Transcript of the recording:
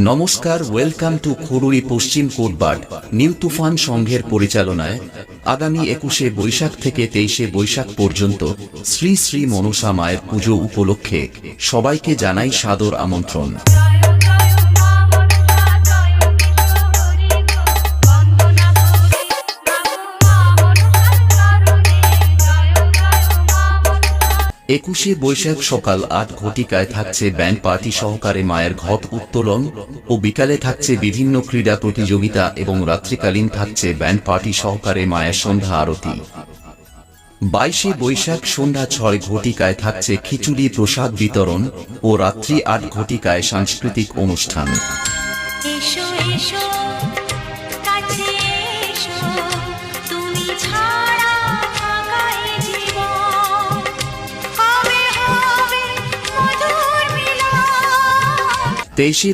নমস্কার, welcome to খুরুই Paschim কোটবাড় new তুফান সংঘের পরিচালনায় আগামী 21শে বৈশাখ থেকে 23শে বৈশাখ পর্যন্ত শ্রী শ্রী মনসা মায়ের পুজো উপলক্ষে সবাইকে জানাই সাদর আমন্ত্রণ। একুশে বৈশাখ সকাল ৮ ঘটিকায় থাকছে ব্যান্ড পার্টি সহকারে মায়ের ঘট উত্তোলন ও বিকালে থাকছে বিভিন্ন ক্রীড়া প্রতিযোগিতা এবং রাত্রিকালীন থাকছে ব্যান্ড পার্টি সহকারে মায়ের সন্ধ্যা আরতি। ২২শে বৈশাখ সন্ধ্যা ৬ ঘটিকায় থাকছে খিচুড়ি প্রসাদ বিতরণ ও রাত্রি ৮ ঘটিকায় সাংস্কৃতিক অনুষ্ঠান। তেইশে